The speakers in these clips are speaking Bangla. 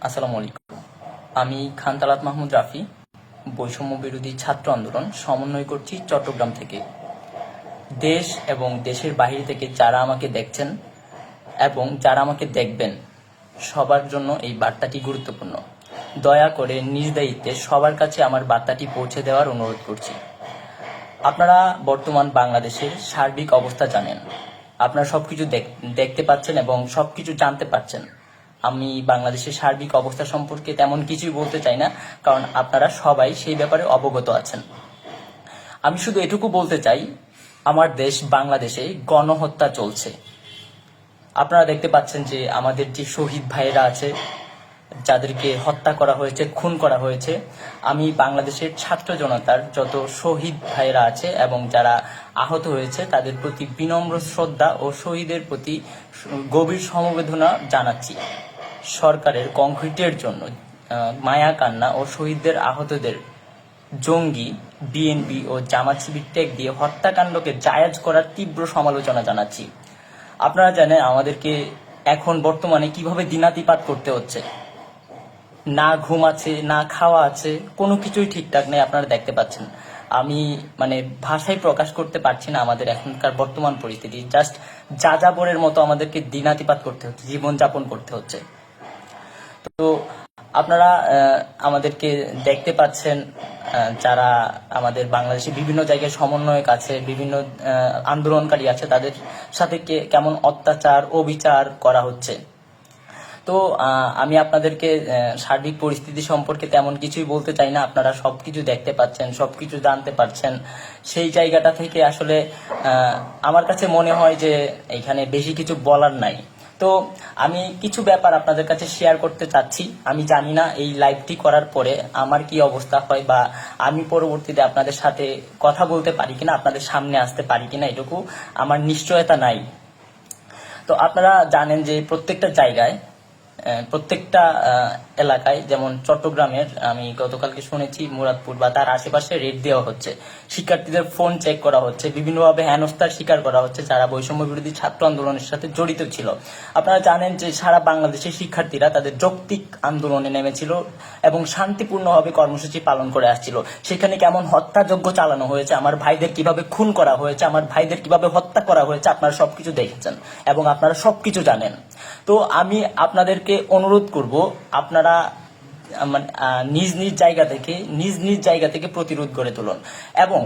আসসালামু আলাইকুম। আমি খান তালাত মাহমুদ রাফি, বৈষম্য বিরোধী ছাত্র আন্দোলন সমন্বয় করছি চট্টগ্রাম থেকে। দেশ এবং দেশের বাহির থেকে যারা আমাকে দেখছেন এবং যারা আমাকে দেখবেন, সবার জন্য এই বার্তাটি গুরুত্বপূর্ণ। দয়া করে নিজ দায়িত্বে সবার কাছে আমার বার্তাটি পৌঁছে দেওয়ার অনুরোধ করছি। আপনারা বর্তমান বাংলাদেশের সার্বিক অবস্থা জানেন, আপনারা সবকিছু দেখতে পাচ্ছেন এবং সবকিছু জানতে পারছেন। আমি বাংলাদেশের সার্বিক অবস্থা সম্পর্কে তেমন কিছুই বলতে চাই না, কারণ আপনারা সবাই সেই ব্যাপারে অবগত আছেন। আমি শুধু এটুকু বলতে চাই, আমার দেশ বাংলাদেশে গণহত্যা চলছে। আপনারা দেখতে পাচ্ছেন যে আমাদের যে শহীদ ভাইয়েরা আছে, যাদেরকে হত্যা করা হয়েছে, খুন করা হয়েছে, আমি বাংলাদেশের ছাত্র জনতার যত শহীদ ভাইয়েরা আছে এবং যারা আহত হয়েছে তাদের প্রতি বিনম্র শ্রদ্ধা ও শহীদের প্রতি গভীর সমবেদনা জানাচ্ছি। সরকারের কংক্রিটের জন্য মায়া কান্না ও শহীদদের আহতদের জঙ্গি, বিএনপি ও জামাত শিবির টেক দিয়ে হত্যাকাণ্ডকে জায়েজ করার তীব্র সমালোচনা জানাচ্ছি। আপনারা জানেন আমাদেরকে এখন বর্তমানে কিভাবে দিনাতিপাত করতে হচ্ছে। না ঘুম আছে, না খাওয়া আছে, কোনো কিছুই ঠিকঠাক নেই। আপনারা দেখতে পাচ্ছেন, আমি ভাষায় প্রকাশ করতে পারছি না আমাদের এখনকার বর্তমান পরিস্থিতি। জাস্ট যাযাবরের মতো আমাদেরকে দিনাতিপাত করতে হচ্ছে, জীবনযাপন করতে হচ্ছে। তো আপনারা আমাদেরকে দেখতে পাচ্ছেন, যারা আমাদের বাংলাদেশে বিভিন্ন জায়গায় সমন্বয়ক আছে, বিভিন্ন আন্দোলনকারী আছে, তাদের সাথে কেমন অত্যাচার, অবিচার করা হচ্ছে। তো আমি আপনাদেরকে সার্বিক পরিস্থিতি সম্পর্কে তেমন কিছুই বলতে চাই না। আপনারা সবকিছু দেখতে পাচ্ছেন, সবকিছু জানতে পারছেন। সেই জায়গাটা থেকে আসলে আমার কাছে মনে হয় যে এখানে বেশি কিছু বলার নাই। তো আমি কিছু ব্যাপার আপনাদের কাছে শেয়ার করতে চাচ্ছি। আমি জানি না এই লাইভটি করার পরে আমার কি অবস্থা হয়, বা আমি পরবর্তীতে আপনাদের সাথে কথা বলতে পারি কিনা, আপনাদের সামনে আসতে পারি কিনা, এটুকু আমার নিশ্চয়তা নাই। তো আপনারা জানেন যে প্রত্যেকটা জায়গায়, প্রত্যেকটা এলাকায়, যেমন চট্টগ্রামের আমি গতকালকে শুনেছি মুরাদপুর বা তার আশেপাশে রেড দেওয়া হচ্ছে, শিক্ষার্থীদের ফোন চেক করা হচ্ছে, বিভিন্নভাবে হেনস্থার শিকার করা হচ্ছে যারা বৈষম্য বিরোধী ছাত্র আন্দোলনের সাথে জড়িত ছিল। আপনারা জানেন যে সারা বাংলাদেশের শিক্ষার্থীরা তাদের যৌক্তিক আন্দোলনে নেমেছিল এবং শান্তিপূর্ণভাবে কর্মসূচি পালন করে আসছিল। সেখানে কেমন হত্যাযজ্ঞ চালানো হয়েছে, আমার ভাইদের কিভাবে খুন করা হয়েছে, আমার ভাইদের কিভাবে হত্যা করা হয়েছে, আপনারা সবকিছু দেখেছেন এবং আপনারা সবকিছু জানেন। তো আমি আপনাদেরকে অনুরোধ করব, আপনারা নিজ নিজ জায়গা থেকে প্রতিরোধ গড়ে তুলুন। এবং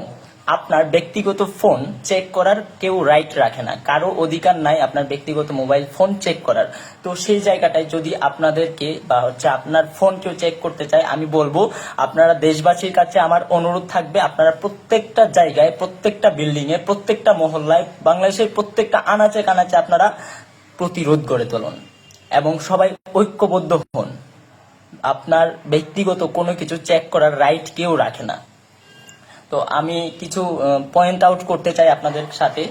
আপনার ব্যক্তিগত ফোন চেক করার কেউ রাইট রাখে না, কারো অধিকার নাই আপনার ব্যক্তিগত মোবাইল ফোন চেক করার। তো সেই জায়গাটায় যদি আপনাদেরকে বা আপনার ফোন কেউ চেক করতে চায়, আমি বলবো আপনারা, দেশবাসীর কাছে আমার অনুরোধ থাকবে, আপনারা প্রত্যেকটা জায়গায়, প্রত্যেকটা বিল্ডিং এ, প্রত্যেকটা মহল্লায়, বাংলাদেশের প্রত্যেকটা আনাচে কানাচে আপনারা প্রতিরোধ গড়ে তুলুন এবং সবাই ঐক্যবদ্ধ হন। আপনার ব্যক্তিগত কোনো কিছু চেক করার রাইট কেউ রাখে না। তো আমি কিছু পয়েন্ট আউট করতে চাই আপনাদের সাথে।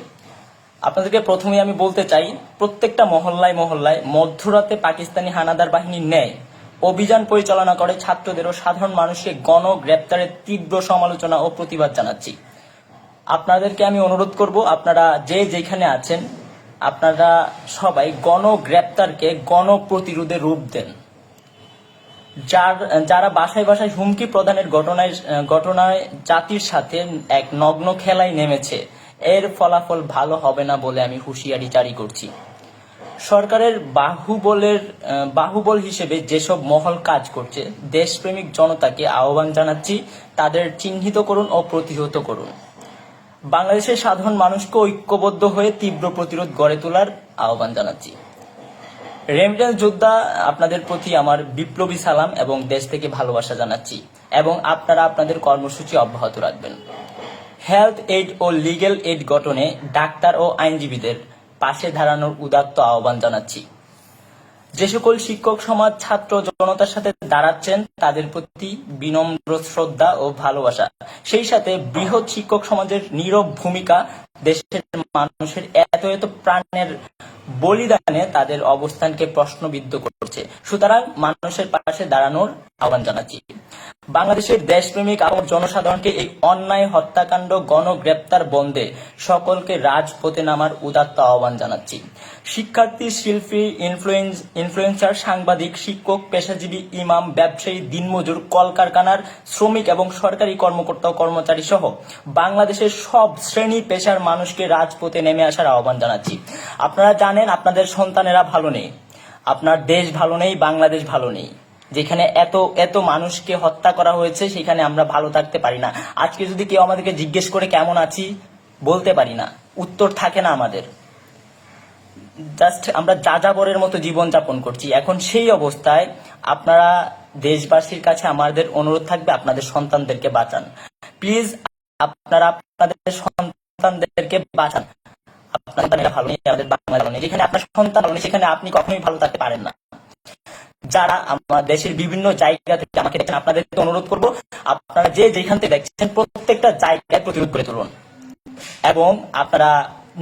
আপনাদেরকে প্রথমেই আমি বলতে চাই, প্রত্যেকটা মহল্লায় মহল্লায় মধ্যরাতে পাকিস্তানি হানাদার বাহিনী নেয় অভিযান পরিচালনা করে ছাত্রদের ও সাধারণ মানুষকে গণগ্রেপ্তারের তীব্র সমালোচনা ও প্রতিবাদ জানাচ্ছি। আপনাদেরকে আমি অনুরোধ করব, আপনারা যে যেখানে আছেন, আপনারা সবাই গণগ্রেপ্তারকে গণপ্রতিরোধে রূপ দেন। যারা বাসায় বাসায় হুমকি প্রদানের ঘটনায় জাতির সাথে এক নগ্ন খেলায় নেমেছে, এর ফলাফল ভালো হবে না বলে আমি হুঁশিয়ারি জারি করছি। সরকারের বাহুবল হিসেবে যেসব মহল কাজ করছে, দেশপ্রেমিক জনতাকে আহ্বান জানাচ্ছি, তাদের চিহ্নিত করুন ও প্রতিহত করুন। বাংলাদেশের সাধারণ মানুষকে ঐক্যবদ্ধ হয়ে তীব্র প্রতিরোধ গড়ে তোলার আহ্বান জানাচ্ছি। রেমিটেন্স যোদ্ধা, আপনাদের প্রতি আমার বিপ্লবী সালাম এবং দেশ থেকে ভালোবাসা জানাচ্ছি, এবং আপনারা আপনাদের কর্মসূচি অব্যাহত রাখবেন। হেলথ এইড ও লিগ্যাল এইড গঠনে ডাক্তার ও আইনজীবীদের পাশে দাঁড়ানোর উদাত্ত আহ্বান জানাচ্ছি। যে সকল শিক্ষক সমাজ ছাত্র জনতার সাথে দাঁড়াচ্ছেন, তাদের প্রতি বিনম্র শ্রদ্ধা ও ভালোবাসা, সেই সাথে বৃহৎ শিক্ষক সমাজের নীরব ভূমিকা দেশের মানুষের এত এত প্রাণের বলিদানে তাদের অবস্থানকে প্রশ্নবিদ্ধ করছে। সুতরাং মানুষের পাশে দাঁড়ানোর আহ্বান জানাচ্ছি। বাংলাদেশের দেশপ্রেমিক এবং জনসাধারণকে এই অন্যায় হত্যাকাণ্ড গণগ্রেপ্তার বন্ধে সকলকে রাজপথে নামার উদাত্ত আহ্বান জানাচ্ছি। শিক্ষার্থী, শিল্পী, ইনফ্লুয়েন্সার, সাংবাদিক, শিক্ষক, পেশাজীবী, ইমাম, ব্যবসায়ী, দিনমজুর, কলকারখানার শ্রমিক এবং সরকারি কর্মকর্তা ও কর্মচারী সহ বাংলাদেশের সব শ্রেণী পেশার মানুষকে রাজপথে নেমে আসার আহ্বান জানাচ্ছি। আপনারা জানেন আপনাদের সন্তানেরা ভালো নেই, আপনার দেশ ভালো নেই, বাংলাদেশ ভালো নেই। যেখানে এত এত মানুষকে হত্যা করা হয়েছে সেখানে আমরা ভালো থাকতে পারি না। আজকে যদি কেউ আমাদেরকে জিজ্ঞেস করে কেমন আছি, বলতে পারি না, উত্তর থাকে না আমাদের। জাস্ট আমরা যাযাবরের মতো জীবন যাপন করছি। এখন সেই অবস্থায় আপনারা দেশবাসীর কাছে আমাদের অনুরোধ থাকবে, আপনাদের সন্তানদেরকে বাঁচান প্লিজ। আপনারা আপনাদের সন্তানদেরকে বাঁচান। আপনার সন্তানেরা ভালো নেই, আমাদের বাংলাদেশ নেই। যেখানে আপনার সন্তান ভালো নেই সেখানে আপনি কখনোই ভালো থাকতে পারেন না। যারা আমার দেশের বিভিন্ন জায়গা থেকে আমাকে দেখছেন, আপনাদেরকে অনুরোধ করব, আপনারা যে যেখান থেকে দেখছেন প্রত্যেকটা জায়গায় প্রতিরোধ করে তুলুন এবং আপনারা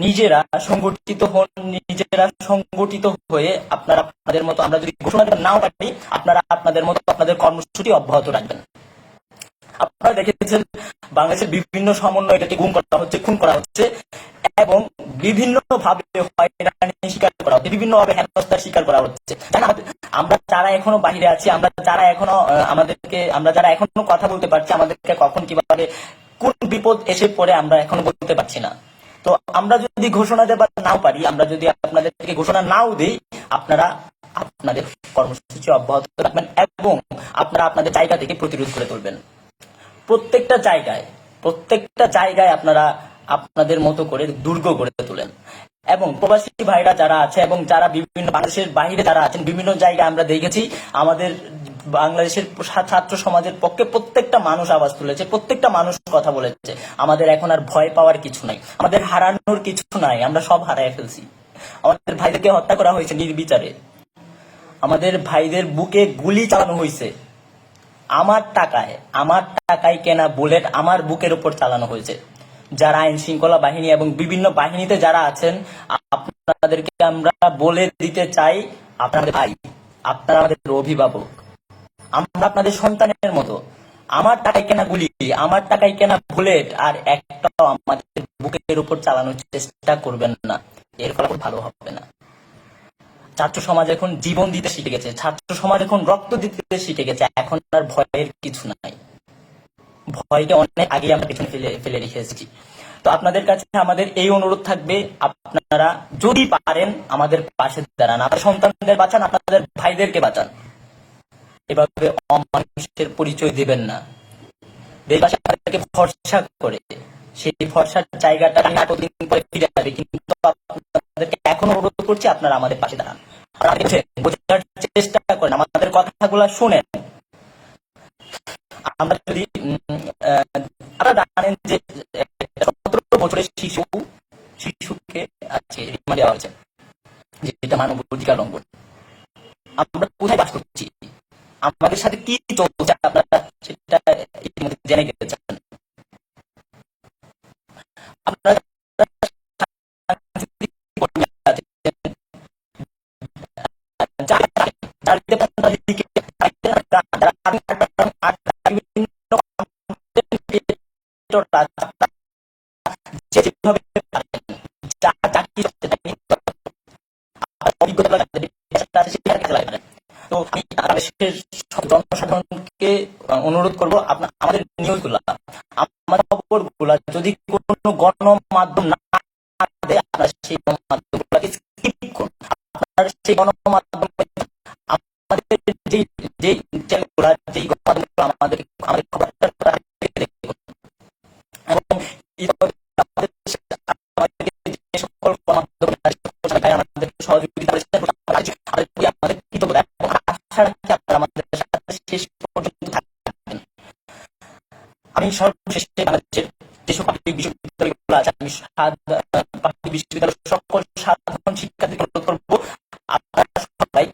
নিজেরা সংগঠিত হন। নিজেরা সংগঠিত হয়ে আপনারা আপনাদের মতো, আমরা যদি ঘোষণা দিতে নাও পারি, আপনারা আপনাদের মতো আপনাদের কর্মসূচি অব্যাহত রাখবেন। আপনারা দেখেছেন বাংলাদেশের বিভিন্ন সমন্বয়টাকে গুম করা হচ্ছে, খুন করা হচ্ছে এবং বিভিন্ন ভাবে হয়রানি শিকার করা হচ্ছে, বিভিন্ন ভাবে হেনস্থার শিকার করা হচ্ছে। আমরা যারা এখনো বাহিরে আছি, আমরা যারা এখনো কথা বলতে পারছি, আমাদেরকে কখন কিভাবে কোন বিপদ এসে পড়ে আমরা এখনো বলতে পারছি না। তো আমরা যদি ঘোষণা দেবার নাও পারি, আমরা যদি আপনাদেরকে ঘোষণা নাও দেই, আপনারা আপনাদের কর্মসূচি অব্যাহত রাখবেন এবং আপনারা আপনাদের জায়গা থেকে প্রতিরোধ করে তুলবেন। প্রত্যেকটা জায়গায় আপনারা আপনাদের মতো করে দুর্গ গড়ে তোলেন এবং প্রবাসী ভাইরা যারা আছে এবং যারা বিভিন্ন বাংলাদেশের বাইরে যারা আছেন, বিভিন্ন জায়গায় আমরা দেখেছি আমাদের বাংলাদেশের ছাত্র সমাজের পক্ষে প্রত্যেকটা মানুষ আওয়াজ তুলেছে, প্রত্যেকটা মানুষ কথা বলেছে। আমাদের এখন আর ভয় পাওয়ার কিছু নাই, আমাদের হারানোর কিছু নাই, আমরা সব হারায় ফেলছি। আমাদের ভাইদেরকে হত্যা করা হয়েছে নির্বিচারে, আমাদের ভাইদের বুকে গুলি চালানো হয়েছে, আমার টাকায় কেনা বুলেট আমার বুকের উপর চালানো হয়েছে। যারা আইন শৃঙ্খলা বাহিনী এবং বিভিন্ন বাহিনীতে যারা আছেন, আপনাদেরকে আমরা বলে দিতে চাই, আপনাদের ভাই, আপনারা আমাদের অভিভাবক, আমরা আপনাদের সন্তানের মতো। আমার টাকায় কেনা গুলি, আমার টাকায় কেনা বুলেট আর একটাও আমাদের বুকের উপর চালানোর চেষ্টা করবেন না, এর ফলাফল ভালো হবে না। ছাত্র সমাজ এখন জীবন দিতে শিখে গেছে, ছাত্র সমাজ এখন রক্ত দিতে শিখে গেছে। এখন আর ভয়ের কিছু নাই, ভয়কে অনেক আগে আমরা পেছনে ফেলে রেখে এসেছি। তো আপনাদের কাছে আমাদের এই অনুরোধ থাকবে, আপনারা যদি পারেন আমাদের পাশে দাঁড়ান, আপনার সন্তানদের বাঁচান, আপনাদের ভাইদেরকে বাঁচান। এভাবে অমানুষের পরিচয় দিবেন না। দেশবাসী আপনাদেরকে ভরসা করে, সেই ভরসার জায়গাটা কতদিন পরে ফিরে যাবে, কিন্তু আপনাদেরকে এখনো অনুরোধ করছি, আপনারা আমাদের পাশে দাঁড়ান, বোঝার চেষ্টা করেন, আমাদের কথাগুলো শুনেন। আমরা যদি আপনারা জানেন যে 17 বছরের শিশুকে আজকে রিমান্ডে দেওয়া হয়েছে, যেটা মানবাধিকার লঙ্ঘন। আমরা কোথায় বাস করছি, আমাদের সাথে কি চলছে, আপনারা সেটা ইতিমধ্যে জেনে গেছেন। আপনারা তো আমি জনসাধারণকে অনুরোধ করবো, আমাদের নিউজগুলা, আমাদের খবরগুলা যদি কোনো গণমাধ্যম না দেয়, আপনারা সেই গণমাধ্যমগুলোকে স্কিপ করুন। আপনারা সেই গণমাধ্যম আমাদের যে চ্যানেলগুলো, যেই গণমাধ্যমগুলো আমাদের খবরটা এবং যে সকল গণমাধ্যম আমাদের সহযোগিতা করেছেন, আমাদের কৃতজ্ঞতা এবং আশা রাখি আপনারা আমাদের সাথে শেষ পর্যন্ত থাকবেন। আমি সর্বশেষে বাংলাদেশের যেসব পাবলিক বিশ্ববিদ্যালয়গুলো আছে, আমি পাবলিক বিশ্ববিদ্যালয়ের সকল সাধারণ শিক্ষার্থীকে অনুরোধ করবো, আপনারা সবাই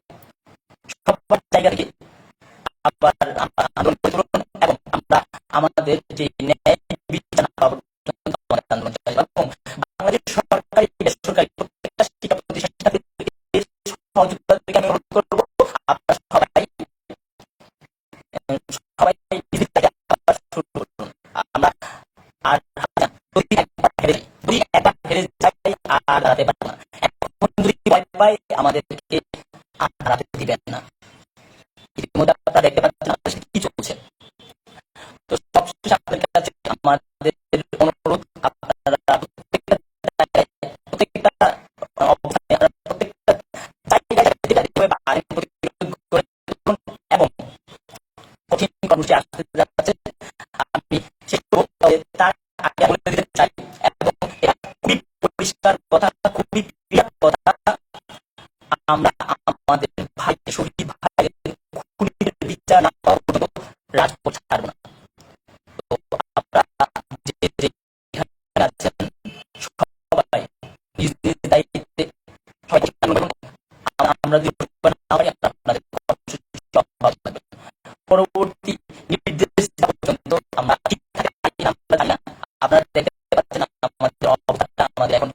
সবার জায়গা থেকে আবার আন্দোলন করে তুলুন এবং আমরা আমাদের যে ন্যায় বিচার আন্দোলন চালাবো এবং বাংলাদেশ সরকারি বেসরকারি প্রত্যেকটা শিক্ষা প্রতিষ্ঠান সহযোগিতা থেকে আমি অনুরোধ করবো, আপনারা সবাই আমাদেরকে হারাতে দিবেন না। ইতিমধ্যে আপনারা দেখতে পাচ্ছেন আমাদের সাথে কি চলছে। তো সবশেষে আপনাদের কাছে আমাদের অনুরোধ, আপনারা প্রত্যেকটা জায়গায়, প্রত্যেকটা অবস্থানে, প্রত্যেকটা জায়গায় যেভাবে আইন প্রতিরোধ করে তুলুন এবং কঠিন কর্মসূচি আসতে যাচ্ছে, আমি শেষ করব, তার আগে বলে দিতে চাই এবং এটা খুবই পরিষ্কার কথা, খুবই ক্লিয়ার কথা, আমরা আমাদের ভাই শহীদ ভাইয়ের খুনিদের বিচার না পাওয়া পর্যন্ত রাজপথ ছাড়ব না। তো আপনারা যে যেখানে আছেন সবাই নিজ নিজ দায়িত্বে সবাই ঠিকঠাক করুন। আমরা যদি না পারি আপনাদের কর্মসূচি অব্যাহত থাকবে। পরবর্তী নির্দেশ দেওয়া পর্যন্ত আমরা ঠিকঠাক আছি আমরা জানি না। আপনারা দেখতে পাচ্ছেন আমাদের অবস্থাটা, আমাদের এখন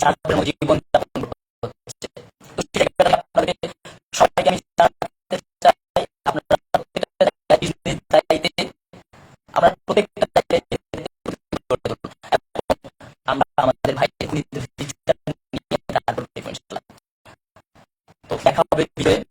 যার জীবন যাপন হচ্ছে। তো সেক্ষেত্রে আপনাদেরকে সবাইকে আমি জানাতে চাই, আপনারা প্রত্যেকটা জায়গায় নিজ নিজ দায়িত্বে, আমরা প্রত্যেকটা জায়গায় গড়ে তুলুন এবং আমরা আমাদের ভাইকে খুনিদের বিচার নিয়ে তারপর দেখব ইনশাআল্লাহ। তো দেখা হবে বিষয়ে।